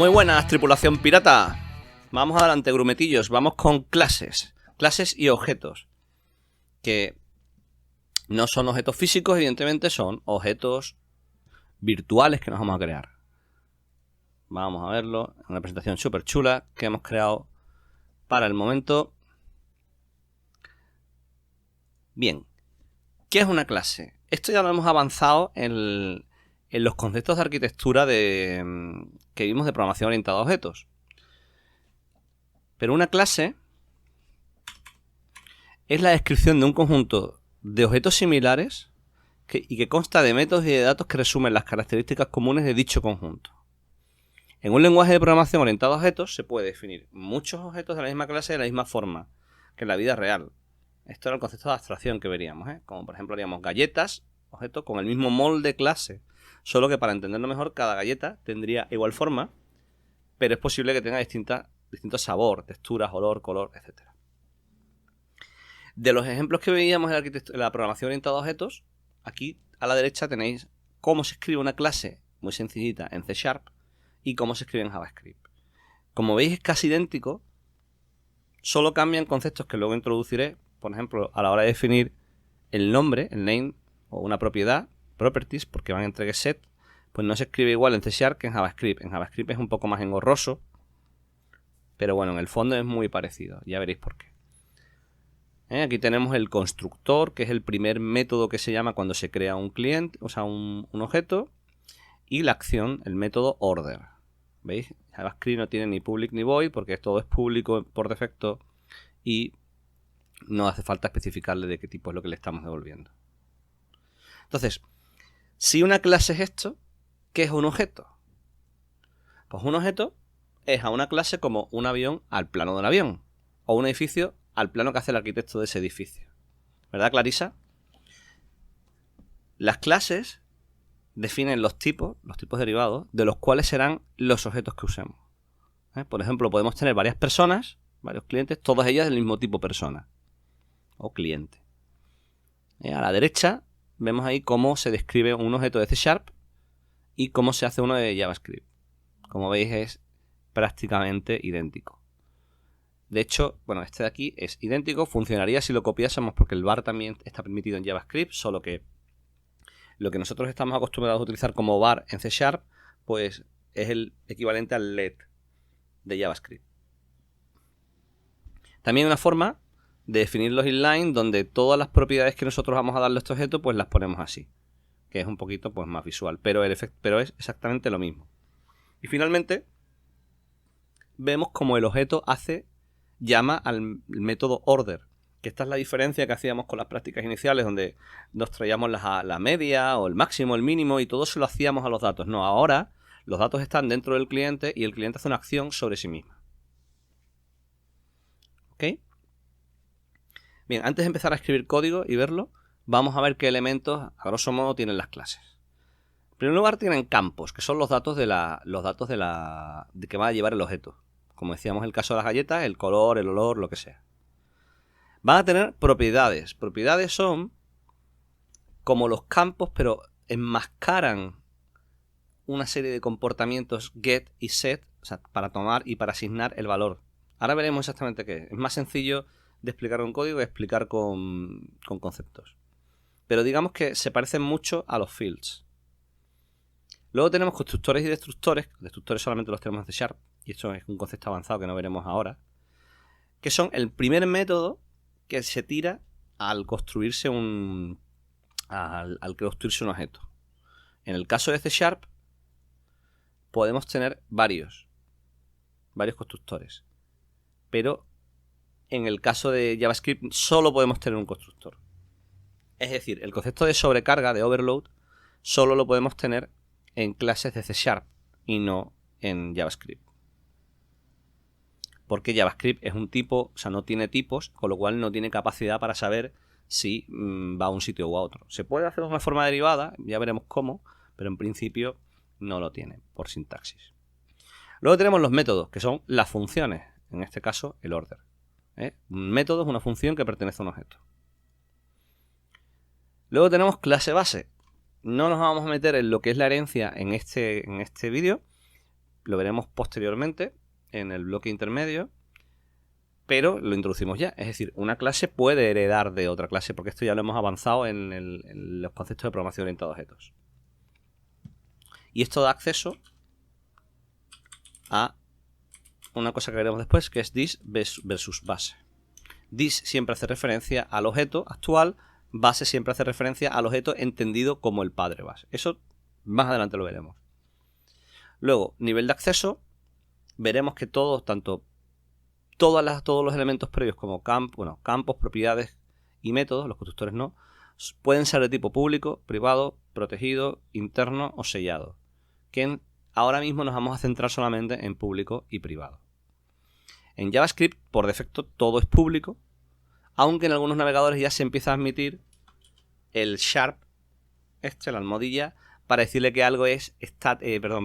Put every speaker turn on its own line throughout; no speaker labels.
Muy buenas, tripulación pirata. Vamos adelante, grumetillos. Vamos con clases. Clases y objetos. Que no son objetos físicos, evidentemente, son objetos virtuales que nos vamos a crear. Vamos a verlo en una presentación súper chula que hemos creado para el momento. Bien, ¿qué es una clase? Esto ya lo hemos avanzado en los conceptos de arquitectura que vimos de programación orientada a objetos. Pero una clase es la descripción de un conjunto de objetos similares y que consta de métodos y de datos que resumen las características comunes de dicho conjunto. En un lenguaje de programación orientado a objetos se puede definir muchos objetos de la misma clase de la misma forma que en la vida real. Esto era el concepto de abstracción que veríamos, como por ejemplo haríamos galletas, objetos con el mismo molde clase, solo que para entenderlo mejor cada galleta tendría igual forma, pero es posible que tenga distinto sabor, texturas, olor, color, etc. De los ejemplos que veíamos en la programación orientada a objetos, aquí a la derecha tenéis cómo se escribe una clase muy sencillita en C# y cómo se escribe en JavaScript. Como veis es casi idéntico, solo cambian conceptos que luego introduciré. Por ejemplo, a la hora de definir el nombre, el name o una propiedad, properties, porque van entre get, pues no se escribe igual en C# que en JavaScript. En JavaScript es un poco más engorroso, pero bueno, en el fondo es muy parecido. Ya veréis por qué. Aquí tenemos el constructor, que es el primer método que se llama cuando se crea un cliente, o sea, un objeto, y la acción, el método order. ¿Veis? JavaScript no tiene ni public ni void porque todo es público por defecto y no hace falta especificarle de qué tipo es lo que le estamos devolviendo. Entonces, si una clase es esto, ¿qué es un objeto? Pues un objeto es a una clase como un avión al plano del avión o un edificio al plano que hace el arquitecto de ese edificio. ¿Verdad, Clarisa? Las clases definen los tipos derivados, de los cuales serán los objetos que usemos. Por ejemplo, podemos tener varias personas, varios clientes, todas ellas del mismo tipo persona o cliente. A la derecha vemos ahí cómo se describe un objeto de C# y cómo se hace uno de JavaScript. Como veis es prácticamente idéntico. De hecho, bueno, este de aquí es idéntico, funcionaría si lo copiásemos porque el var también está permitido en JavaScript, solo que lo que nosotros estamos acostumbrados a utilizar como var en C#, pues es el equivalente al let de JavaScript. También una forma de definir los inline donde todas las propiedades que nosotros vamos a darle a este objeto, pues las ponemos así, que es un poquito pues más visual, pero es exactamente lo mismo. Y finalmente vemos como el objeto llama al método order, que esta es la diferencia que hacíamos con las prácticas iniciales, donde nos traíamos la media o el máximo, el mínimo, y todo se lo hacíamos a los datos. No, ahora los datos están dentro del cliente y el cliente hace una acción sobre sí misma. ¿Ok? Bien, antes de empezar a escribir código y verlo, vamos a ver qué elementos, a grosso modo, tienen las clases. En primer lugar, tienen campos, que son los datos de que va a llevar el objeto. Como decíamos en el caso de las galletas, el color, el olor, lo que sea. Van a tener propiedades. Propiedades son como los campos, pero enmascaran una serie de comportamientos get y set, o sea, para tomar y para asignar el valor. Ahora veremos exactamente qué es. Es más sencillo de explicar con código que explicar con conceptos. Pero digamos que se parecen mucho a los fields. Luego tenemos constructores y destructores. Destructores solamente los tenemos en C#, y esto es un concepto avanzado que no veremos ahora, que son el primer método que se tira al construirse un objeto. En el caso de C# podemos tener varios constructores, pero en el caso de JavaScript solo podemos tener un constructor. Es decir, el concepto de sobrecarga, de overload, solo lo podemos tener en clases de C# y no en JavaScript. Porque JavaScript es un tipo, o sea, no tiene tipos, con lo cual no tiene capacidad para saber si va a un sitio u a otro. Se puede hacer de una forma derivada, ya veremos cómo, pero en principio no lo tiene por sintaxis. Luego tenemos los métodos, que son las funciones, en este caso el order. Un método es una función que pertenece a un objeto. Luego tenemos clase base. No nos vamos a meter en lo que es la herencia en este vídeo, lo veremos posteriormente en el bloque intermedio, pero lo introducimos ya. Es decir, una clase puede heredar de otra clase, porque esto ya lo hemos avanzado en los conceptos de programación orientada a objetos. Y esto da acceso a una cosa que veremos después, que es this versus base. This siempre hace referencia al objeto actual, base siempre hace referencia al objeto entendido como el padre base. Eso más adelante lo veremos. Luego, nivel de acceso, veremos que todos los elementos previos como campos, propiedades y métodos, los constructores no, pueden ser de tipo público, privado, protegido, interno o sellado. Que ahora mismo nos vamos a centrar solamente en público y privado. En JavaScript, por defecto, todo es público, aunque en algunos navegadores ya se empieza a admitir el sharp, la almohadilla, para decirle que algo es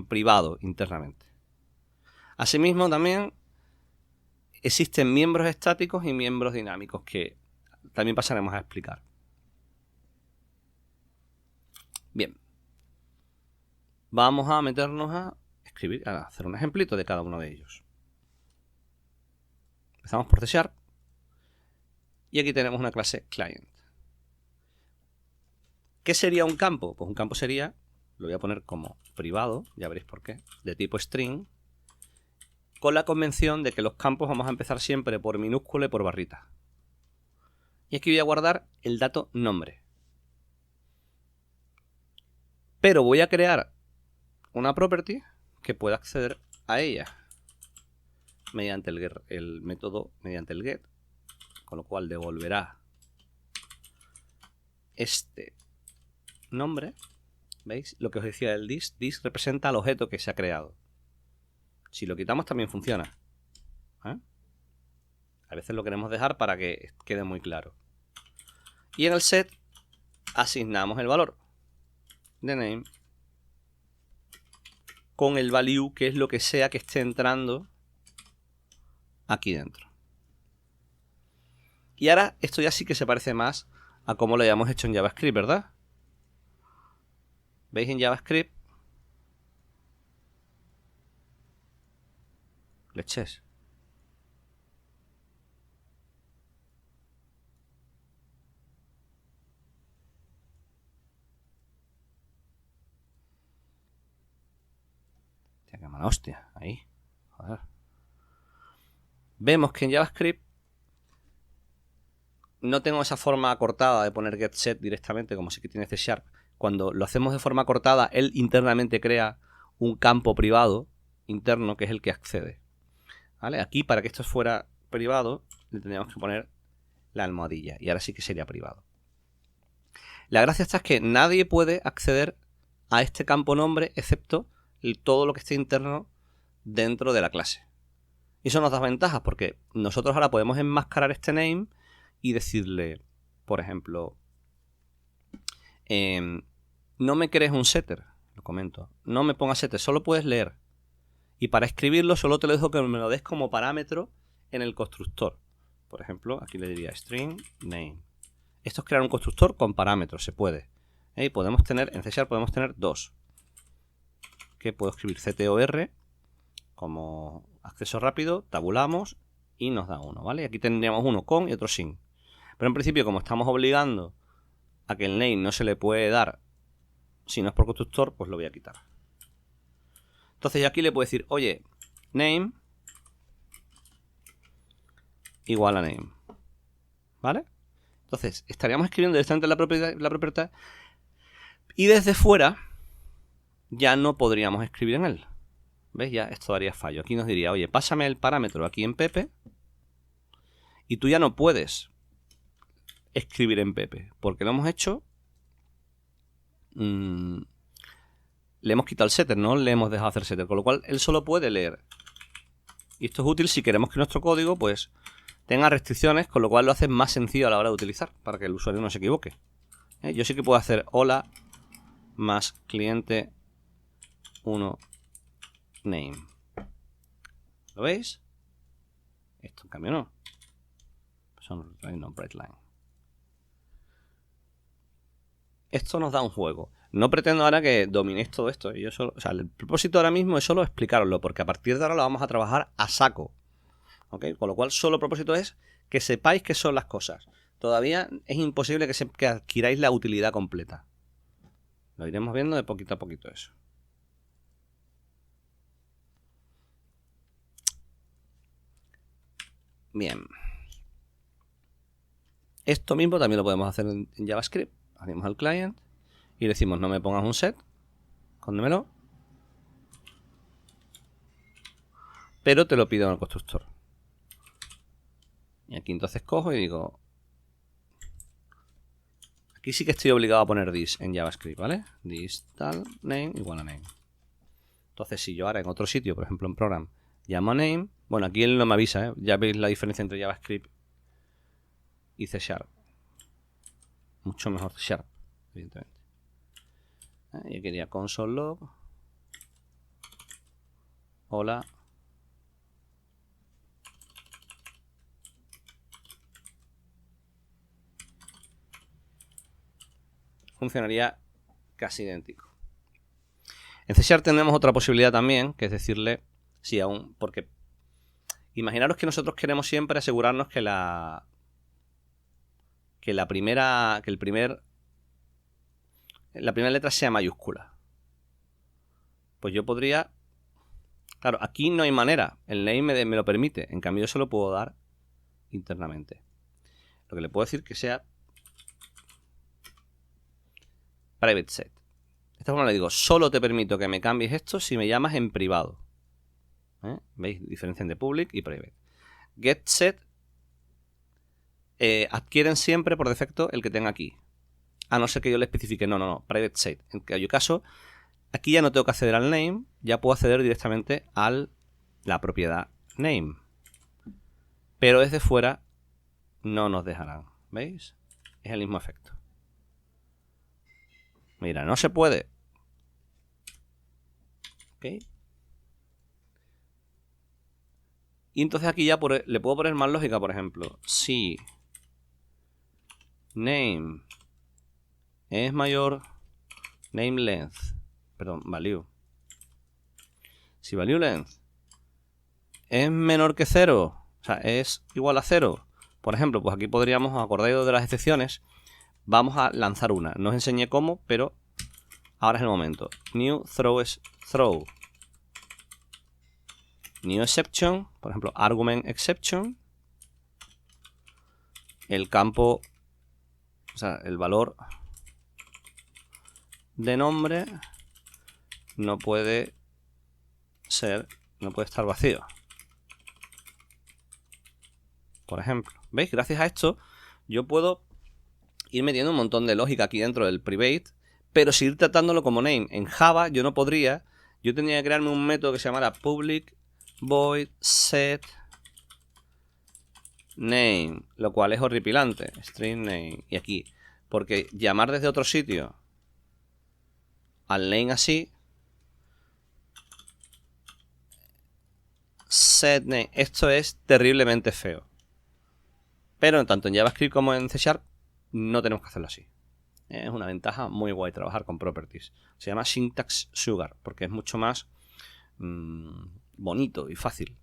privado internamente. Asimismo, también existen miembros estáticos y miembros dinámicos, que también pasaremos a explicar. Bien. Vamos a meternos a escribir, a hacer un ejemplito de cada uno de ellos. Empezamos por C#. Y aquí tenemos una clase client. ¿Qué sería un campo? Pues un campo sería, lo voy a poner como privado, ya veréis por qué, de tipo string, con la convención de que los campos vamos a empezar siempre por minúscula y por barrita. Y aquí voy a guardar el dato nombre. Pero voy a crear una property que pueda acceder a ella mediante el método, mediante el get, con lo cual devolverá este nombre. ¿Veis? Lo que os decía del this. This representa al objeto que se ha creado. Si lo quitamos también funciona. A veces lo queremos dejar para que quede muy claro. Y en el set asignamos el valor de name con el value, que es lo que sea que esté entrando aquí dentro. Y ahora esto ya sí que se parece más a cómo lo hayamos hecho en JavaScript, ¿verdad? ¿Veis en JavaScript? Leches. Qué mala hostia. Ahí. Joder. Vemos que en JavaScript no tengo esa forma acortada de poner getSet directamente, como sí que tiene C#. Cuando lo hacemos de forma cortada, él internamente crea un campo privado interno que es el que accede. ¿Vale? Aquí, para que esto fuera privado, le tendríamos que poner la almohadilla. Y ahora sí que sería privado. La gracia está es que nadie puede acceder a este campo nombre excepto todo lo que esté interno dentro de la clase. Y eso nos da ventajas porque nosotros ahora podemos enmascarar este name y decirle, por ejemplo, no me crees un setter, lo comento, no me pongas setter, solo puedes leer. Y para escribirlo solo te lo dejo que me lo des como parámetro en el constructor. Por ejemplo, aquí le diría string name. Esto es crear un constructor con parámetros, se puede. Y podemos tener, en C# podemos tener dos. Que puedo escribir ctor como acceso rápido, tabulamos y nos da uno, ¿vale? Aquí tendríamos uno con y otro sin. Pero en principio, como estamos obligando a que el name no se le puede dar si no es por constructor, pues lo voy a quitar. Entonces yo aquí le puedo decir, oye, name igual a name, ¿vale? Entonces estaríamos escribiendo directamente la propiedad y desde fuera ya no podríamos escribir en él. ¿Ves? Ya esto daría fallo. Aquí nos diría, oye, pásame el parámetro aquí en Pepe y tú ya no puedes escribir en Pepe porque lo hemos hecho... le hemos quitado el setter, no le hemos dejado hacer setter, con lo cual él solo puede leer. Y esto es útil si queremos que nuestro código pues tenga restricciones, con lo cual lo hace más sencillo a la hora de utilizar, para que el usuario no se equivoque. Yo sí que puedo hacer hola más cliente 1 name. ¿Lo veis? Esto en cambio no. Son no, breadline. Esto nos da un juego. No pretendo ahora que dominéis todo esto. Yo solo, o sea, el propósito ahora mismo es solo explicaroslo, porque a partir de ahora lo vamos a trabajar a saco. ¿Ok? Con lo cual, solo el propósito es que sepáis qué son las cosas. Todavía es imposible que adquiráis la utilidad completa. Lo iremos viendo de poquito a poquito eso. Bien. Esto mismo también lo podemos hacer en JavaScript. Abrimos al client y le decimos no me pongas un set, escóndemelo, pero te lo pido en el constructor. Y aquí entonces cojo y digo, aquí sí que estoy obligado a poner this en JavaScript, ¿vale? This tal name igual a name. Entonces si yo ahora en otro sitio, por ejemplo en program, llamo a name, bueno, aquí él no me avisa, ¿eh? Ya veis la diferencia entre JavaScript y C#. Mucho mejor C#, evidentemente. Yo quería console log. Hola. Funcionaría casi idéntico. En C# tenemos otra posibilidad también, que es decirle sí aún, porque imaginaros que nosotros queremos siempre asegurarnos que la primera letra sea mayúscula. Pues yo podría, claro, aquí no hay manera, el name me lo permite, en cambio yo se lo puedo dar internamente. Lo que le puedo decir que sea private set. De esta forma le digo, solo te permito que me cambies esto si me llamas en privado. ¿Veis? Diferencian de public y private. GetSet adquieren siempre por defecto el que tenga aquí. A no ser que yo le especifique, no, private set. En cuyo caso, aquí ya no tengo que acceder al name, ya puedo acceder directamente a la propiedad name. Pero desde fuera no nos dejarán. ¿Veis? Es el mismo efecto. Mira, no se puede. ¿Ok? Y entonces aquí ya le puedo poner más lógica, por ejemplo. Si name es mayor, name length, perdón, value. Si value length es menor que 0, o sea, es igual a 0, por ejemplo, pues aquí podríamos, acordaros de las excepciones, vamos a lanzar una. No os enseñé cómo, pero ahora es el momento. New throw es throw. New exception, por ejemplo, argument exception. El campo, o sea, el valor de nombre no puede estar vacío. Por ejemplo, ¿veis? Gracias a esto yo puedo ir metiendo un montón de lógica aquí dentro del private, pero seguir tratándolo como name. En Java yo no podría, yo tendría que crearme un método que se llamara public void set name, lo cual es horripilante, string name. Y aquí, porque llamar desde otro sitio al name así, set name, esto es terriblemente feo. Pero tanto en JavaScript como en C# no tenemos que hacerlo así. Es una ventaja muy guay trabajar con properties. Se llama syntax sugar porque es mucho más bonito y fácil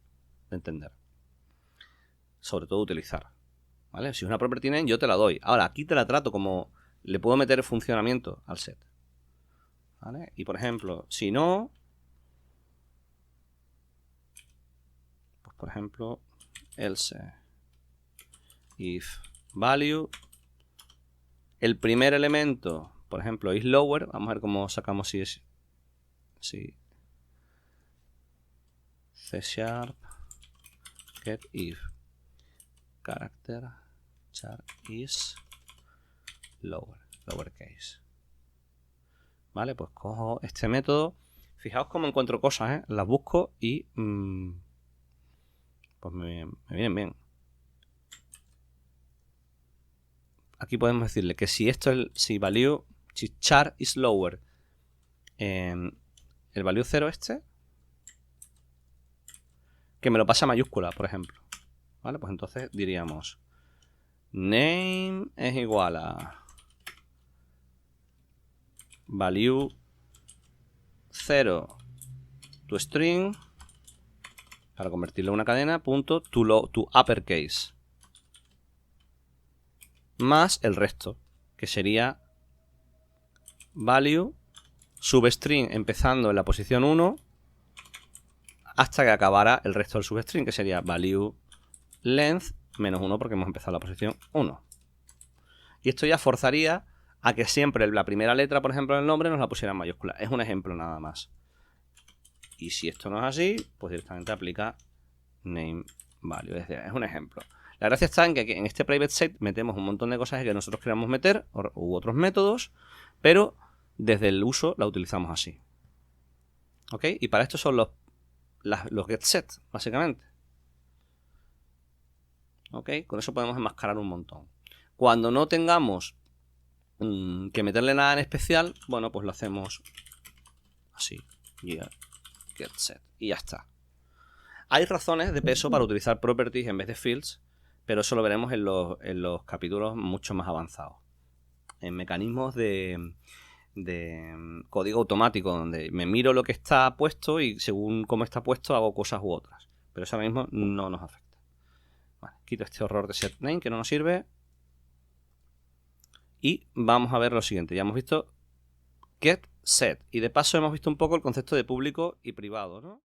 de entender. Sobre todo utilizar. ¿Vale? Si es una property name yo te la doy. Ahora aquí te la trato como le puedo meter el funcionamiento al set. ¿Vale? Y por ejemplo, si no, pues por ejemplo, else if value, el primer elemento, por ejemplo, is lower, vamos a ver cómo sacamos si es C# get if character char is lowercase. Vale, pues cojo este método. Fijaos cómo encuentro cosas, las busco y pues me vienen bien. Aquí podemos decirle que si esto es, si char is lower, el value 0 que me lo pasa a mayúscula, por ejemplo. Vale, pues entonces diríamos name es igual a value 0 to string, para convertirlo en una cadena, punto to uppercase, más el resto, que sería value substring empezando en la posición 1 hasta que acabara el resto del substring, que sería value length menos 1 porque hemos empezado la posición 1. Y esto ya forzaría a que siempre la primera letra, por ejemplo, del nombre nos la pusiera en mayúscula. Es un ejemplo nada más. Y si esto no es así, pues directamente aplica name value. Es un ejemplo. La gracia está en que en este private set metemos un montón de cosas que nosotros queramos meter u otros métodos, pero desde el uso la utilizamos así. ¿Ok? Y para esto son los getSet, básicamente. ¿Ok? Con eso podemos enmascarar un montón. Cuando no tengamos que meterle nada en especial, bueno, pues lo hacemos así. getSet. Y ya está. Hay razones de peso para utilizar properties en vez de fields, pero eso lo veremos en los capítulos mucho más avanzados. En mecanismos de código automático, donde me miro lo que está puesto y según cómo está puesto hago cosas u otras. Pero eso ahora mismo no nos afecta. Vale, quito este horror de setName que no nos sirve. Y vamos a ver lo siguiente. Ya hemos visto getSet. Y de paso hemos visto un poco el concepto de público y privado, ¿no?